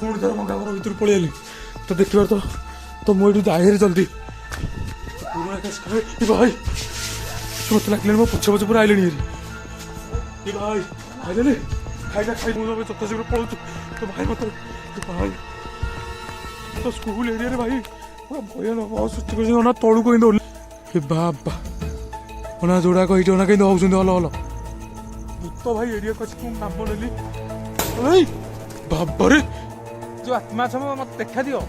पुणी थर भंगा घर भर पलि आली तो देखिबार तो मुझे जाए जल्दी पुराना केस भाई मत लगे मो पछ पछ पूरा आइले भाई आइले खाइना खाई मुझे चत शीघ्र पलाऊ तो भाई मत भाई तो स्कूल एरिया भाई पूरा भयानक सृष्टि कर तलू कहीं दौड़ बाबा ओना जोड़ा कही ओना कहीं हल हल भूत भाई एरिया को नाम नेली बाबा रे जो आत्मा छ मत देखा दियो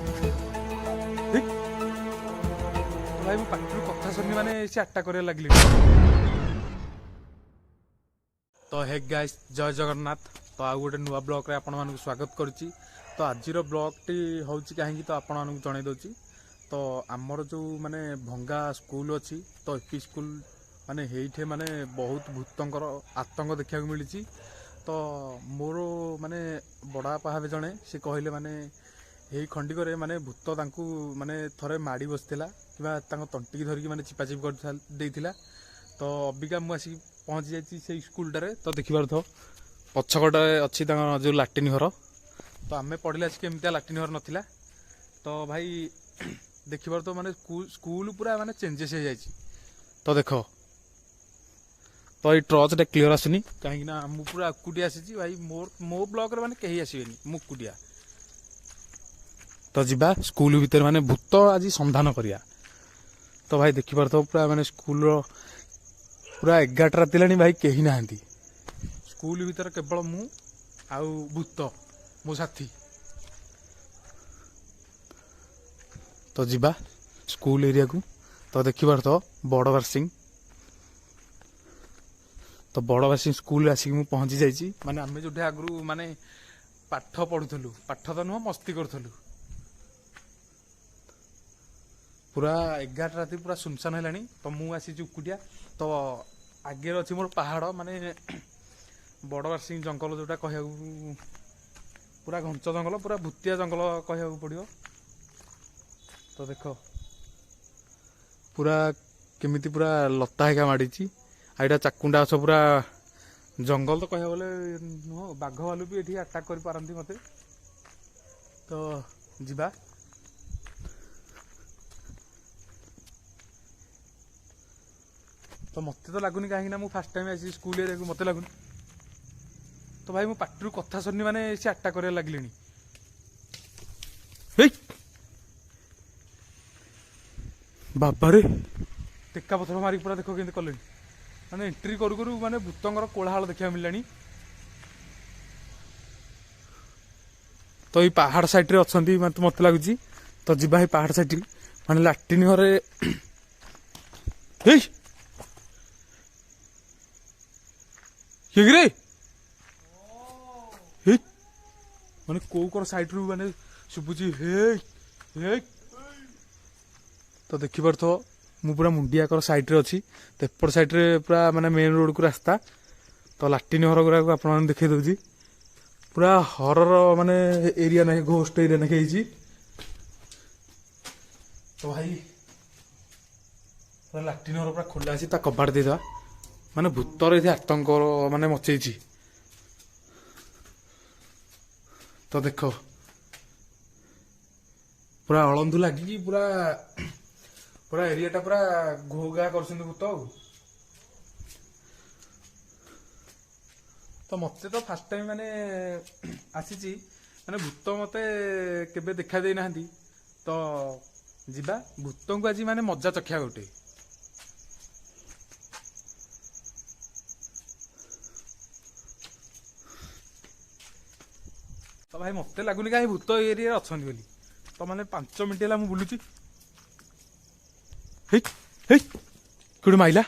भाई मो पाटी कथा शुणी मैंने से आट्टा कर लगे तो हे गाइस जय जगन्नाथ तो आउ गोटे नुआ ब्लॉग रे आपण मानक स्वागत करुच्ची तो आज ब्लॉग टी होची कहीं तो आपण मानक जणाई दउची तो आमर जो माने भंगा स्कूल अच्छी तो एपी स्कूल माने हेइठे माने बहुत भूतंकर आतंक देखा मिली तो मोर माने बड़ा पाहावे जड़े से कहले माने यही खंडिक माने भूत तांकू माने थरे माड़ी बसला कि तंटी धरिकी माने चिपाचिप कर तो अबिका मुझे पहुँची जाइए से स्कूलटारे तो देखिबार थो पछकटे अच्छी जो लाट्रिन घर तो आम पढ़ले केमती लाट्रिन घर नाला तो भाई देखिबार तो माने स्कूल पूरा माने चेंजेस हो जाए तो देख तो ये ट्रच टे क्लीयर आसुनी कहीं मुझे पूरा एकुटिया आसी भाई मो ब्लॉक माने कहीं आसबेनी मुकुटिया तो जीवा स्कूल भीतर माने भूत आज संधान करिया तो भाई देखिबार तो पूरा माने स्कूल पूरा 11 राति लानी भाई कहीं ना स्कूल भीतर केवल मु आउ भूत मो साथी तो जीवा स्कूल एरिया को तो देखिबार तो बड़बारसिंह तो बड़बारसिंह स्कूल आसिक मु पहुंची जाइए माने आमे जो आगु माने पाठ पढ़ुलु पाठ तो नुह मस्ती करूँ पूरा 11 राति पूरा सुनसान है तो मु आसी उकुटिया तो आगे अच्छी मोर पहाड़ माने बड़बारसिंह जंगल जोटा कह पूरा घंच जंगल पूरा भूतिया जंगल कह पड़ो तो देख पूरा केमिति पूरा लता हेका माड़ी आईटा चाकुंडा अछ पूरा जंगल तो कह बोले नुह बाघ भालू भी ये अटाक कर पारती मते तो जीवा तो मत तो लगुनि कहीं फास्ट टाइम आसी स्कूल एरिया को मत लगुनि तो भाई मो पाटी कथा शुणी मैंने से आट्टा कर लगे बाबा रे टेका पथर मारी पूरा देख के कले माने एंट्री करू करू माने भूतंकर कोलाहल देखा मिलानी तो ये पहाड़ साइड रे अच्छी मत लगुच तो जीवा पहाड़ साइड माने लाट्रिन घरे रे माने कौ कर साइड रू माने शुभुची हे तो देखिबार तो मु पूरा मुंडिया कर साइड रे अच्छी तो एपट साइड रे पूरा माने मेन रोड को रास्ता तो लाट्रिन घर गुरा को आपन देखे दउजी पूरा हरर माने एरिया नहीं घोस्ट एरिया नहीं तो भाई पूरा लाट्रिन घर पूरा खोला अच्छी कबाड़ देदा माने भूतर ये आतंक माने मचेची तो देख पूरा अलंधु लगिकी पूरा पूरा एरियाटा पूरा घोघा कर भूत तो मत तो फास्ट टाइम माने आसी माने भूत मते केबे देखा दे ना तो जीवा भूत को आज माने मजा चखिया गोटे तो भाई मत लगुनि कहीं भूत एरिया अच्छा बोली तो मैंने 5 मिनट है बुलूची कौटे माइला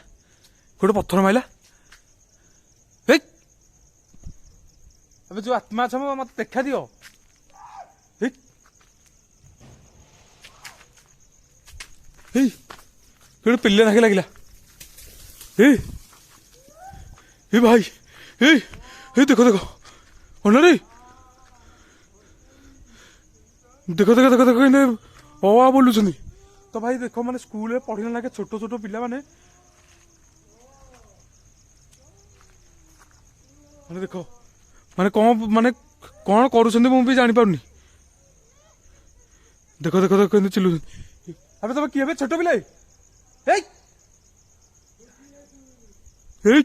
कौटे पत्थर माइला अब जो आत्मा छ मत देखा दियो कौटे पिल्ले नाके लगिला भाई देखो देखो अरे देखो देखो देखो देखो ओ बोलुं तो भाई देखो माने स्कूल में पढ़ने लगे छोट छोट पिला माने देखो माने कौन करुँच भी जानी पारनी देखो देखो देखो केମିତି ଚିଲଉଛନ୍ତି। ଆବେ ତମେ କିଏ ବେ ଛୋଟ ପିଲା? ହେଇ ହେଇ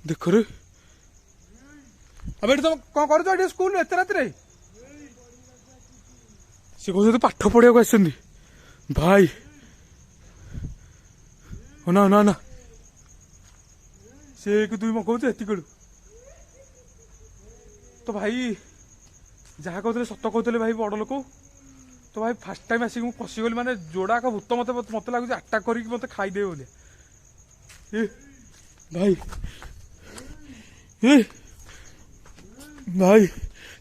ଦେଖ ରେ। ଆବେ ଏଠି ତମେ କଣ କରୁଛ ଏଠି ସ୍କୁଲ ଏତେ ରାତିରେ? ସେ କହୁଛନ୍ତି ପାଠ ପଢିବାକୁ ଆସିଛନ୍ତି ଭାଇ। ନା ନା ନା ସେ କି ତୁଇ ମଗଉଛୁ ଏତିକି ବେଳୁ ତ ଭାଇ ଯାହା କହୁଥିଲେ ସତ କହୁଥିଲେ ଭାଇ ବଡ଼ ଲୋକ। ତ ଭାଇ ଫାର୍ଷ୍ଟ ଟାଇମ୍ ଆସିକି ମୁଁ ପଶିଗଲି ମାନେ ଯୋଡ଼ାକ ଭୂତ ମତେ ମତେ ଲାଗୁଛି ଆଟାକ୍ କରିକି ମତେ ଖାଇଦେବେ ବୋଲି। ଏ ଭାଇ ଏ ଭାଇ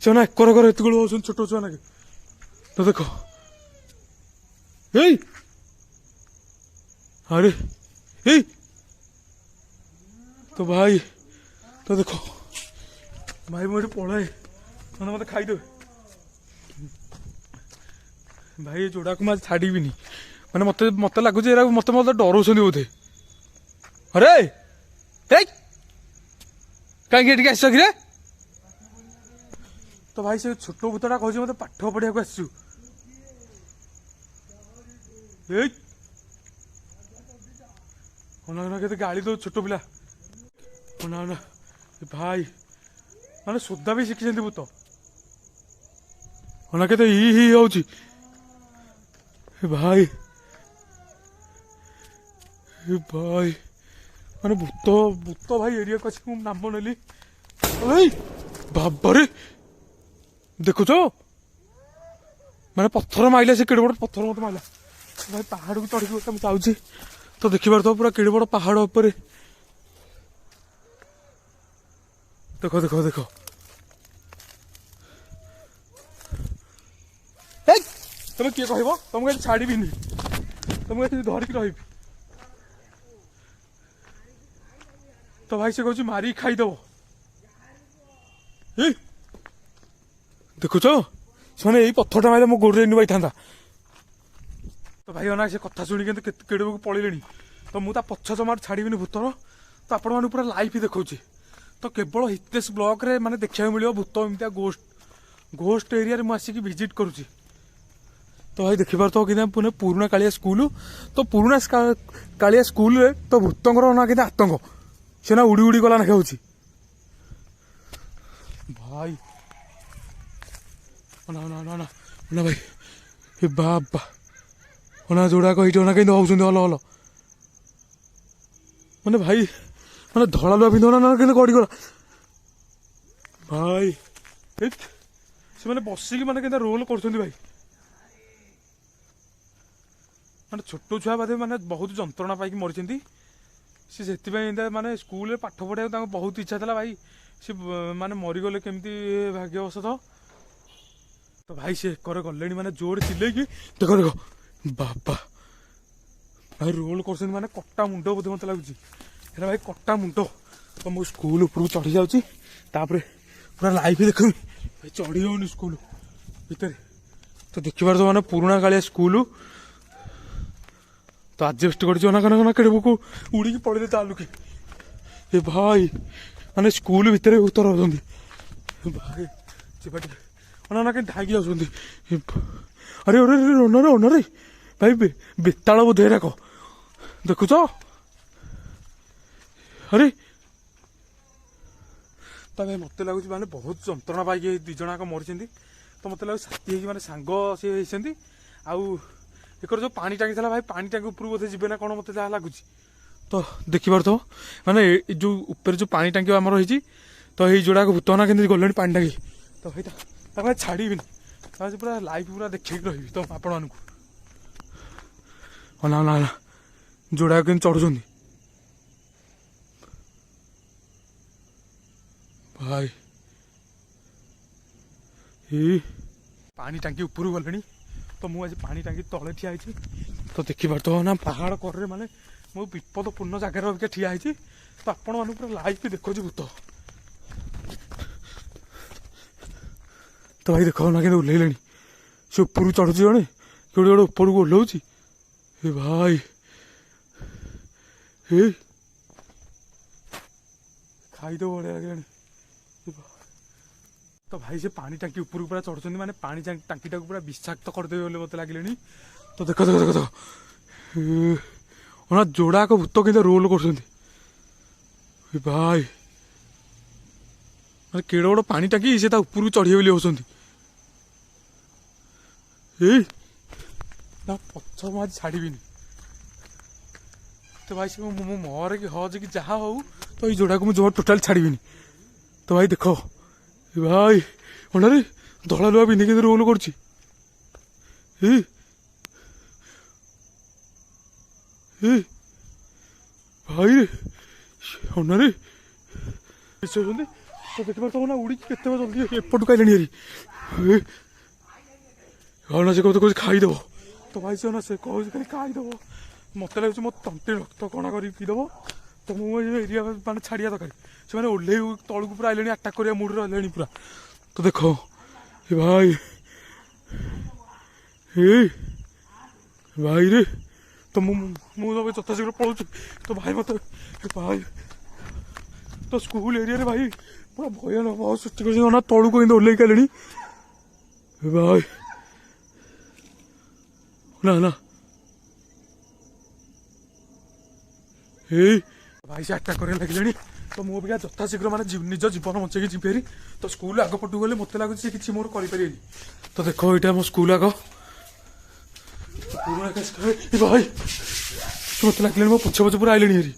ସେମାନେ ଏକର କର ଏତିକି ବେଳୁ ହଉଛନ୍ତି ଛୋଟ ଛୁଆ ନାକି। ତ ଦେଖ ଏଇ ଆରେ ଏଇ ତ ଭାଇ ତ ଦେଖ ଭାଇ ମୁଁ ଏଠି ପଳାଏ ମାନେ ମତେ ଖାଇଦେବେ ଭାଇ। ଏ ଯୋଡ଼ାକୁ ମୁଁ ଆଜି ଛାଡ଼ିବିନି ମାନେ ମତେ ମତେ ଲାଗୁଛି ଏରା ମତେ ମତେ ଡରଉଛନ୍ତି ବୋଧେ। ଆରେ ଏଇ କାହିଁକି ଏଠିକି ଆସିଛ କିରେ? ତ ଭାଇ ସେ ଛୋଟ ଭୂତଟା କହୁଛି ମତେ ପାଠ ପଢିବାକୁ ଆସିଛୁ। ଏଇ ଅନା କେତେ ଗାଳି ଦଉ ଛୋଟ ପିଲା। ଅନା ଅନା ଭାଇ ମାନେ ସୋଦା ବି ଶିଖିଛନ୍ତି ଭୂତ। ଅନା କେତେ ହି ହି ହଉଛି ଭାଇ। ଭାଇ ମାନେ ଭୂତ ଭୂତ ଭାଇ ଏରିଆକୁ ଆସିକି ମୁଁ ନାମ ନେଲି। ଏଇ ବାବାରେ ଦେଖୁଛ ମାନେ ପଥର ମାଇଲା ସେ କେଡେ ବଡ ପଥର ମତେ ମାଇଲା ଭାଇ। ପାହାଡକୁ ଚଢିକି ମୁଁ ଯାଉଛି ତ ଦେଖିପାରୁଥିବ ପୁରା କେଡେ ବଡ ପାହାଡ ଉପରେ। ଦେଖ ଦେଖ ଦେଖ ତମେ କିଏ କହିବ? ତମକୁ ଏଠି ଛାଡିବିନି, ତମକୁ ଏଠି ଧରିକି ରହିବି। ତ ଭାଇ ସେ କହୁଛି ମାରିକି ଖାଇଦବ। ଦେଖୁଛ ସେମାନେ ଏଇ ପଥରଟା ମାରିଲେ ମୋ ଗୋଡରେ ଏନୁ ବାଇଥାନ୍ତା। ତ ଭାଇ ଅନା ସେ କଥା ଶୁଣି କିନ୍ତୁ କେଡ଼କୁ ପଳେଇଲେଣି। ତ ମୁଁ ତା ପଛ ଜମାରୁ ଛାଡ଼ିବିନି ଭୂତର। ତ ଆପଣମାନଙ୍କୁ ପୁରା ଲାଇଭ୍ ଦେଖାଉଛି। ତ କେବଳ ହିତେଶ ବ୍ଲକରେ ମାନେ ଦେଖିବାକୁ ମିଳିବ ଭୂତ ଏମିତିଆ ଘୋଷ୍ଟ ଏରିଆରେ ମୁଁ ଆସିକି ଭିଜିଟ୍ କରୁଛି। ତ ଭାଇ ଦେଖିପାରୁଥିବ କିନ୍ତୁ ପୁରୁଣା କାଳିଆ ସ୍କୁଲ। ତ ପୁରୁଣା କାଳିଆ ସ୍କୁଲରେ ତ ଭୂତଙ୍କର ନା କିନ୍ତୁ ଆତଙ୍କ ସେ ନା ଉଡ଼ି ଉଡ଼ି ଗଲା ନାଖେ ହଉଛି ଭାଇ। ନା ନା ନା ନା ନା ଭାଇ ଏ ବାବା ଅନା ଯୋଉଡାକ ଏଇଠି ଅନା କେମିତି ହଉଛନ୍ତି ଭଲ ଭଲ ମାନେ ଭାଇ ମାନେ ଧଳା ଲୁହା ପିନ୍ଧୁ ନା କେମିତି ଗଡ଼ିଗଲା ଭାଇ। ସେମାନେ ବସିକି ମାନେ କେମିତି ରୋଲ କରୁଛନ୍ତି ଭାଇ। ମାନେ ଛୋଟ ଛୁଆ ବୋଧେ ମାନେ ବହୁତ ଯନ୍ତ୍ରଣା ପାଇକି ମରିଛନ୍ତି। ସେ ସେଥିପାଇଁ ମାନେ ସ୍କୁଲରେ ପାଠ ପଢ଼ିବାକୁ ତାଙ୍କୁ ବହୁତ ଇଚ୍ଛା ଥିଲା ଭାଇ। ସେ ମାନେ ମରିଗଲେ କେମିତି ଭାଗ୍ୟବଶତଃ। ତ ଭାଇ ସେ ଏକରେ ଗଲେଣି ମାନେ ଜୋରେ ଚିଲେଇକି ଦେଖ ଦେଖ ବାବା ଭାଇ ରୋଲ କରୁଛନ୍ତି ମାନେ କଟା ମୁଣ୍ଡ ବୋଧେ ମତେ ଲାଗୁଛି ହେରା ଭାଇ କଟା ମୁଣ୍ଡ। ତ ମୁଁ ସ୍କୁଲ ଉପରକୁ ଚଢି ଯାଉଛି ତାପରେ ପୁରା ଲାଇଭ୍ ଦେଖୁନି ଭାଇ। ଚଢି ହଉନି ସ୍କୁଲ ଭିତରେ। ତ ଦେଖିପାରୁଥିବ ମାନେ ପୁରୁଣା କାଳିଆ ସ୍କୁଲ। ତ ଆଜବେଷ୍ଟ କରିଛି ଅନା କେଡ଼କୁ ଉଡ଼ିକି ପଳେଇଲେ ତାଲୁକେ। ଏ ଭାଇ ମାନେ ସ୍କୁଲ ଭିତରେ ଭୂତ ରହୁଛନ୍ତି ଭାଇ। ଯିବା ଟିକେ ଅନା କେମିତି ଧାଇକି ଯାଉଛନ୍ତି। ଆରେ ଅରେ ଅନାରେ ଅନାରେ ଭାଇ ବେତାଳ ବୋଧେ ଏରାକ ଦେଖୁଛ। ଆରେ ତ ଭାଇ ମତେ ଲାଗୁଛି ମାନେ ବହୁତ ଯନ୍ତ୍ରଣା ପାଇକି ଦି ଜଣ ଯାକ ମରିଛନ୍ତି। ତ ମତେ ଲାଗୁଛି ସାଥି ହେଇକି ମାନେ ସାଙ୍ଗ ସେ ହେଇଛନ୍ତି। ଆଉ ଏକର ଯୋଉ ପାଣି ଟାଙ୍କି ଥିଲା ଭାଇ ପାଣି ଟାଙ୍କି ଉପରକୁ ବୋଧେ ଯିବେ ନା କଣ ମତେ ଯାହା ଲାଗୁଛି। ତ ଦେଖିପାରୁଥିବ ମାନେ ଯୋଉ ଉପରେ ଯୋଉ ପାଣି ଟାଙ୍କି ଆମର ହେଇଛି ତ ଏଇ ଯୋଡ଼ାକ ଭୂତ ନା କେମିତି ଗଲେଣି ପାଣି ଟାଙ୍କି। ତ ଭାଇ ତାକୁ ଭାଇ ଛାଡ଼ିବିନି ପୁରା ଲାଇଭ୍ ପୁରା ଦେଖେଇକି ରହିବି ତ ଆପଣମାନଙ୍କୁ। ଅନା ଅନା ଅନା ଯୋଡ଼ାକ କେମିତି ଚଢୁଛନ୍ତି ଭାଇ। ଏଇ ପାଣି ଟାଙ୍କି ଉପରକୁ ଗଲେଣି। ତ ମୁଁ ଆଜି ପାଣି ଟାଙ୍କି ତଳେ ଠିଆ ହେଇଛି। ତ ଦେଖିପାରୁଥିବ ନା ପାହାଡ଼ କରରେ ମାନେ ମୁଁ ବିପଦପୂର୍ଣ୍ଣ ଜାଗାରେ ଅବିକା ଠିଆ ହେଇଛି। ତ ଆପଣମାନଙ୍କୁ ପୁରା ଲାଇଭ୍ ଦେଖଉଛି ଭୂତ। ତ ଭାଇ ଦେଖ ନା କିନ୍ତୁ ଓହ୍ଲେଇଲେଣି। ସେ ଉପରକୁ ଚଢୁଛି ଜଣେ କେଉଁଠି ଗୋଟେ ଉପରକୁ ଓହ୍ଲଉଛି। ଏ ଭାଇ ଖାଇଦେବ ଭଳିଆ ଲାଗିଲାଣି। तो भाई से पानी टांकी ऊपर पूरा चढ़ुଛନ୍ତି ମାନେ ପାଣି ଟାଙ୍କିଟାକୁ ପୁରା ବିଷାକ୍ତ କରିଦେବେ ବୋଲି ମୋତେ ଲାଗିଲେଣି। ତ ଦେଖ ଦେଖ ଦେଖ ଦେଖ ଓନା ଯୋଡ଼ାକ ଭୂତ କେମିତି ରୋଲ କରୁଛନ୍ତି ଭାଇ। ମାନେ କେଡ଼େ ବଡ଼ ପାଣି ଟାଙ୍କି ସେ ତା ଉପରକୁ ଚଢ଼ିବେ ବୋଲି ହେଉଛନ୍ତି। ଏଇ ତା ପଛ ମୁଁ ଆଜି ଛାଡ଼ିବିନି। ତ ଭାଇ ସେ ମୁଁ ମରେ କି ହଜ କି ଯାହା ହଉ ତ ଏଇ ଯୋଡ଼ାକୁ ମୁଁ ଜମା ଟୋଟାଲି ଛାଡ଼ିବିନି। ତ ଭାଇ ଦେଖ ଭାଇ ଅଣ୍ଡାରେ ଧଳା ଲୁହା ପିନ୍ଧି କେମିତି ରୋଲ କରୁଛି। ଭାଇ ରେ ଅଣ୍ଡାରେ ବିଶ୍ୱାସନ୍ତି ତ ଦେଖିପାରୁଥିବ ନା ଉଡ଼ିକି କେତେ ଜଲ୍ଦି ଏପଟକୁ ଆଇଲାଣି ହାରି। ନା ସେ କହୁଛି ଖାଇଦେବ। ତ ଭାଇ ସେ କହୁଛି ଖାଲି ଖାଇଦେବ। ମୋତେ ଲାଗୁଛି ମୋ ତଣ୍ଟି ରକ୍ତ କଣା କରିକି ପିଇଦେବ। ତ ମୁଁ ଏ ଏରିଆ ମାନେ ଛାଡ଼ିବା ଦରକାର। ସେମାନେ ଓହ୍ଲେଇ ତଳକୁ ପୁରା ଆଇଲେଣି ଆଟାକ୍ କରିବା ମୁଡ଼ରେ ରହିଲେଣି ପୁରା। ତ ଦେଖ ଭାଇ ଭାଇରେ ତ ମୁଁ ଯଥାଶୀଘ୍ର ପଳାଉଛି। ତ ଭାଇ ମୋତେ ଭାଇ ତ ସ୍କୁଲ ଏରିଆରେ ଭାଇ ପୁରା ଭୟାନକ ସୃଷ୍ଟି କରିଛନ୍ତି। ନା ତଳକୁ ଏମିତି ଓହ୍ଲେଇକି ଆଇଲେଣି ଭାଇ। ନା ନା ଭାଇ ସେ ଆଟାକ୍ କରିବା ଲାଗିଲେଣି। ତ ମୁଁ ଅବିକା ଯଥାଶୀଘ୍ର ମାନେ ନିଜ ଜୀବନ ବଞ୍ଚେଇକି ଯିବି ହେରି। ତ ସ୍କୁଲ ଆଗ ପଟକୁ ଗଲେ ମୋତେ ଲାଗୁଛି ସେ କିଛି ମୋର କରିପାରିବେନି। ତ ଦେଖ ଏଇଟା ମୋ ସ୍କୁଲ ଆଗ ପୁରୁଣା ଭାଇ ମୋତେ ଲାଗିଲାଣି ମୋ ପଛ ପଛ ପୁରା ଆଇଲେଣି ହେରି।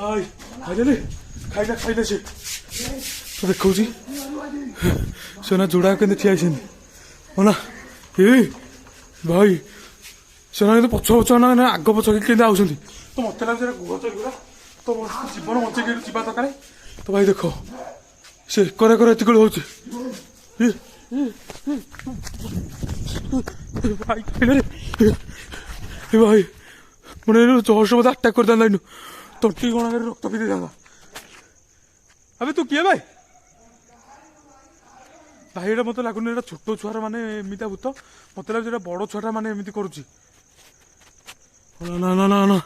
ଭାଇ ଖାଇଲେ ଖାଇଲେ ସେ ତ ଦେଖଉଛି ସେ ନା ଯୋଡ଼ା କେମିତି ଠିଆ ହେଇଛନ୍ତି ନା ଭାଇ ସେମାନେ କିନ୍ତୁ ପଛ ପଛ ନା ଆଗ ପଛ କେମିତି ଆଉଛନ୍ତି। ତ ମୋତେ ଲାଗୁଛି ଗୁହ ଚଳିଗୁଡ଼ା ତ ଜୀବନ ବଞ୍ଚେଇକି ଯିବା ଦରକାର। ତ ଭାଇ ଦେଖ ସେ ଏକର ଏତିକି ହେଉଛି ଭାଇ ଖାଇଲେ ଭାଇ ମାନେ ଜଷ୍ଟ ମୋତେ ଆଟାକ୍ କରିଥାନ୍ତା ଏଇନୁ ତଣ୍ଟି ଗଣା କରି ରକ୍ତ ପିଇ ଦେଇଥାନ୍ତା। ଆବେ ତୁ କିଏ ଭାଇ? ଭାଇ ଏଇଟା ମୋତେ ଲାଗୁନି ଏଇଟା ଛୋଟ ଛୁଆର ମାନେ ଏମିତିଆ ଭୂତ। ମୋତେ ଲାଗୁଛି ଏଇଟା ବଡ଼ ଛୁଆଟା ମାନେ ଏମିତି କରୁଛି। ନା ନା ନା ନା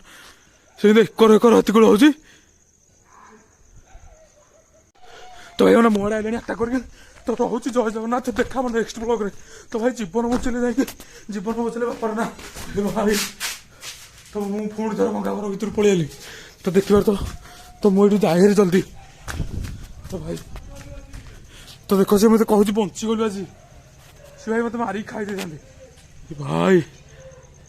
ସେମିତି ଏକର ଏତିକି ହେଉଛି। ତ ଭାଇ ମାନେ ମୋଡ଼େ ଆଇଲାଣି ଆଟାକ୍ କରିକି। ତ ରହୁଛି ଜୟ ଜଗନ୍ନାଥ। ଦେଖା ମୋ ନେକ୍ସଟ ବ୍ଲଗ୍ରେ। ତ ଭାଇ ଜୀବନ ବଞ୍ଚିଲେ ଯାଇକି ଜୀବନ ବଞ୍ଚିଲେ ବାପାର ନା ଭାଇ। ତ ମୁଁ ପୁଣି ଥରେ ଭଙ୍ଗା ଘର ଭିତରୁ ପଳେଇ ଆଇଲି। ତ ଦେଖିବାର ତ ମୁଁ ଏଇଠୁ ଯାଏ ଜଲ୍ଦି। ତ ଭାଇ ତ ଦେଖ ସେ ମୋତେ କହୁଛି ବଞ୍ଚିଗଲୁ ଆଜି। ସେ ଭାଇ ମୋତେ ମାରିକି ଖାଇ ଦେଇଥାନ୍ତି ଭାଇ।